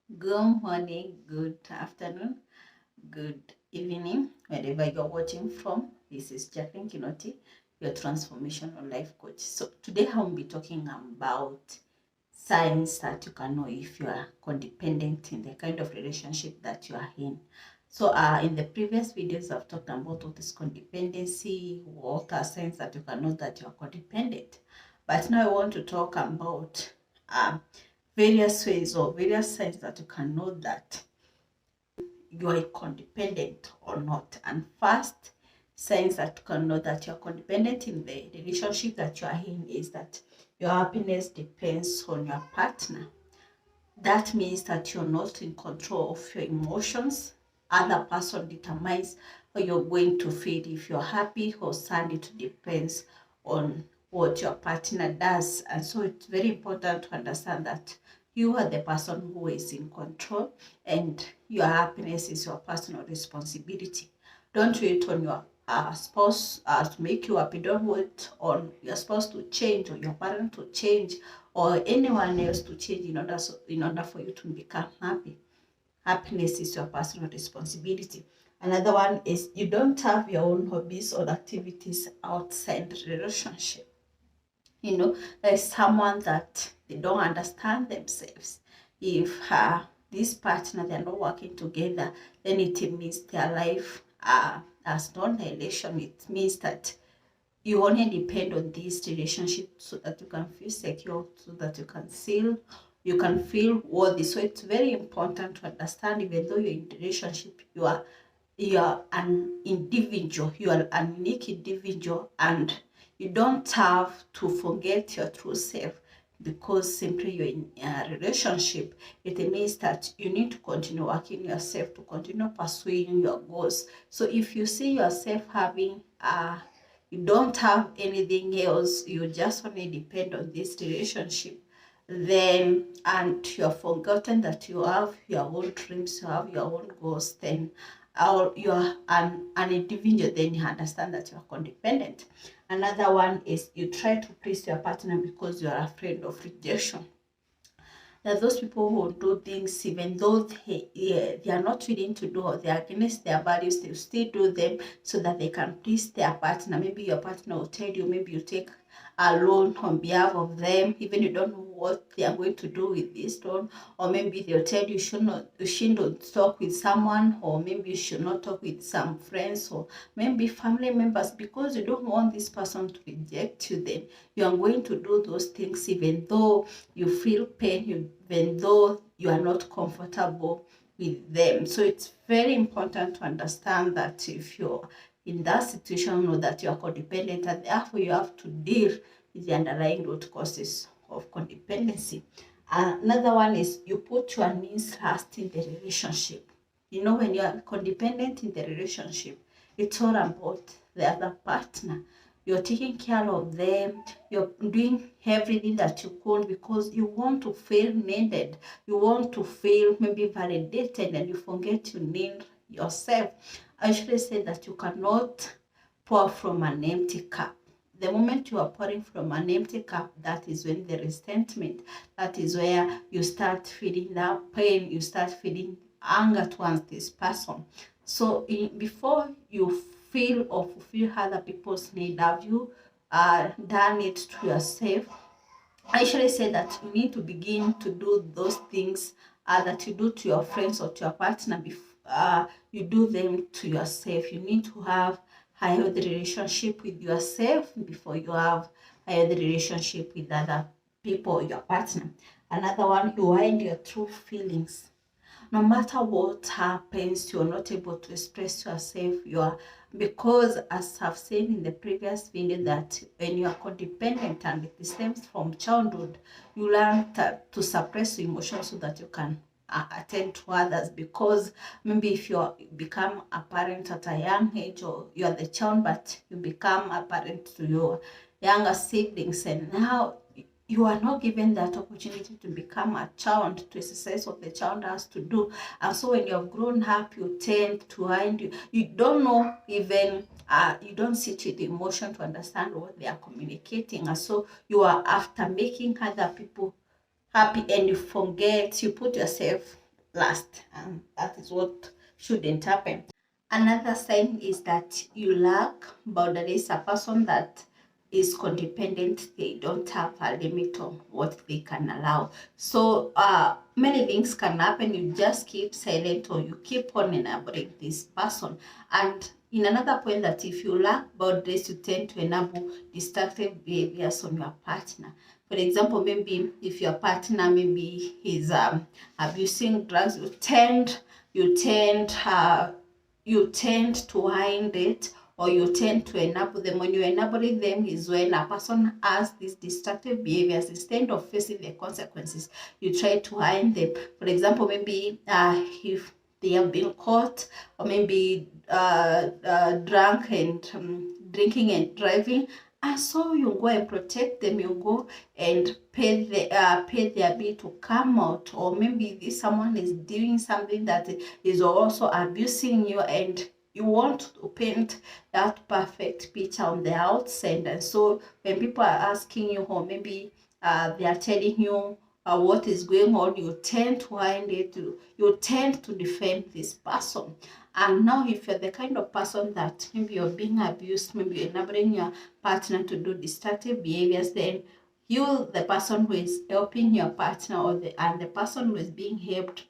Good morning, good afternoon, good evening, wherever you're watching from. This is Jacqueline Kinoti, your transformational life coach. So today I'll be talking about signs that you can know if you are codependent in the kind of relationship that you are in. So in the previous videos, I've talked about what is codependency, what are signs that you can know that you are codependent. But now I want to talk about uh, various ways or various signs that you can know that you are codependent or not. And first signs that you can know that you're codependent in the relationship that you are in is that your happiness depends on your partner. That means that you're not in control of your emotions. Other person determines how you're going to feel. If you're happy or sad, it depends on what your partner does. And so it's very important to understand that you are the person who is in control and your happiness is your personal responsibility. Don't wait on your spouse to make you happy. Don't wait on your spouse to change or your parent to change or anyone else to change in order for you to become happy. Happiness is your personal responsibility. Another one is you don't have your own hobbies or activities outside the relationship. There's someone that they don't understand themselves. If this partner, they're not working together, then it means their life has no relation. It means that you only depend on this relationship so that you can feel secure, so that you can feel worthy. So it's very important to understand, even though you're in a relationship, you are an individual, you are a unique individual, and you don't have to forget your true self because simply you're in a relationship. It means that you need to continue working yourself, to continue pursuing your goals. So if you see yourself having you don't have anything else, you just only depend on this relationship, then and you have forgotten that you have your own dreams, you have your own goals, then you are an individual, then you understand that you are codependent. Another one is you try to please your partner because you are afraid of rejection. There are those people who do things even though they are not willing to do or they are against their values, they still do them so that they can please their partner. Maybe your partner will tell you, maybe you take a loan on behalf of them, even you don't know what they are going to do with this loan, or maybe they'll tell you shouldn't talk with someone, or maybe you should not talk with some friends or maybe family members because you don't want this person to reject you. Then you are going to do those things even though you feel pain, even though you are not comfortable with them. So it's very important to understand that if you're in that situation, know that you are codependent and therefore you have to deal with the underlying root causes of codependency. Another one is you put your needs last in the relationship. When you are codependent in the relationship, it's all about the other partner. You're taking care of them, you're doing everything that you could because you want to feel needed, you want to feel maybe validated, and you forget you need yourself. I usually say that you cannot pour from an empty cup. The moment you are pouring from an empty cup, that is when the resentment, that is where you start feeling that pain, you start feeling anger towards this person. So before you feel or fulfill other people's need, have you done it to yourself? I usually say that you need to begin to do those things that you do to your friends or to your partner before you do them to yourself. You need to have a healthy relationship with yourself before you have a healthy relationship with other people, your partner. Another one, you hide your true feelings. No matter what happens, you're not able to express yourself. You are, because as I've said in the previous video, that when you are codependent and it stems from childhood, you learn to suppress your emotions so that you can attend to others. Because maybe if you become a parent at a young age, or you are the child but you become a parent to your younger siblings, and now you are not given that opportunity to become a child, to exercise what the child has to do. And so when you have grown up, you tend to hide. You don't know even, you don't sit with the emotion to understand what they are communicating. And so you are after making other people happy and you forget, you put yourself last, and that is what shouldn't happen. Another sign is that you lack boundaries. A person that is codependent, they don't have a limit on what they can allow. So many things can happen. You just keep silent, or you keep on enabling this person. And in another point, that if you lack boundaries, you tend to enable destructive behaviors on your partner. For example, maybe if your partner maybe is abusing drugs, you tend to hide it, or you tend to enable them. When you enabling them is when a person has these destructive behaviors. Instead of facing the consequences, you try to hide them. For example, maybe if they have been caught, or maybe drunk and drinking and driving, and so you go and protect them. You go and pay their bill to come out. Or maybe this someone is doing something that is also abusing you, and you want to paint that perfect picture on the outside. And so when people are asking you, or maybe they are telling you what is going on, you tend to hide it. You tend to defend this person. And now, if you're the kind of person that maybe you're being abused, maybe you're enabling your partner to do destructive behaviors, then you, the person who is helping your partner, and the person who is being helped,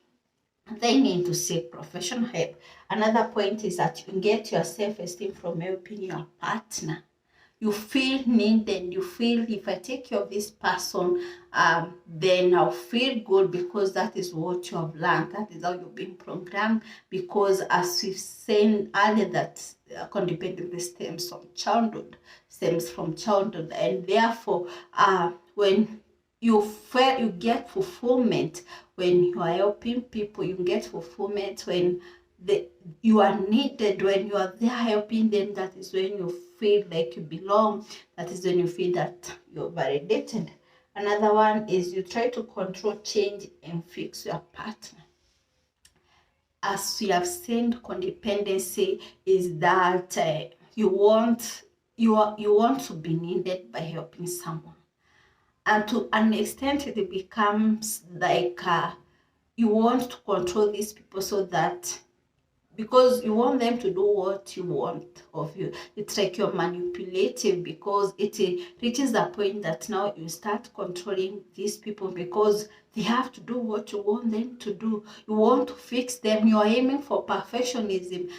they need to seek professional help. Another point is that you get your self-esteem from helping your partner. You feel needed. You feel, if I take care of this person, then I'll feel good, because that is what you have learned. That is how you've been programmed. Because as we've said earlier, that codependency stems from childhood, and therefore, when you get fulfillment when you are helping people. You get fulfillment when you are needed, when you are there helping them. That is when you feel like you belong. That is when you feel that you're validated. Another one is you try to control, change, and fix your partner. As we have seen, codependency is that you want to be needed by helping someone. And to an extent, it becomes like you want to control these people, so that, because you want them to do what you want of you. It's like you're manipulative, because it reaches the point that now you start controlling these people, because they have to do what you want them to do. You want to fix them. You're aiming for perfectionism.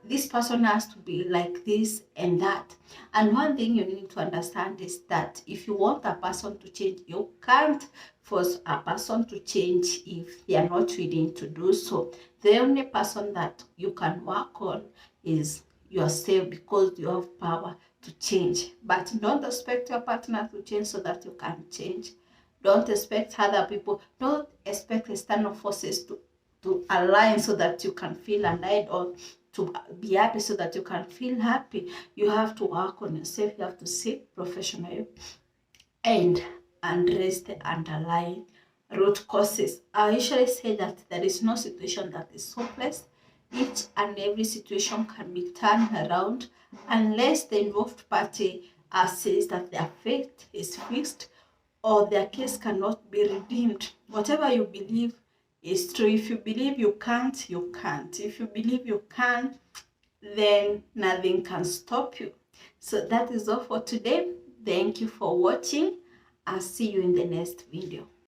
This person has to be like this and that. And one thing you need to understand is that if you want a person to change, you can't force a person to change if they are not willing to do so. The only person that you can work on is yourself, because you have power to change. But don't expect your partner to change so that you can change. Don't expect other people. Don't expect external forces to align so that you can feel aligned, or to be happy so that you can feel happy. You have to work on yourself. You have to seek professional help and address the underlying root causes. I usually say that there is no situation that is hopeless. Each and every situation can be turned around, unless the involved party says that their fate is fixed, or their case cannot be redeemed. Whatever you believe is true. If you believe you can't, you can't. If you believe you can, then nothing can stop you. So that is all for today. Thank you for watching. I'll see you in the next video.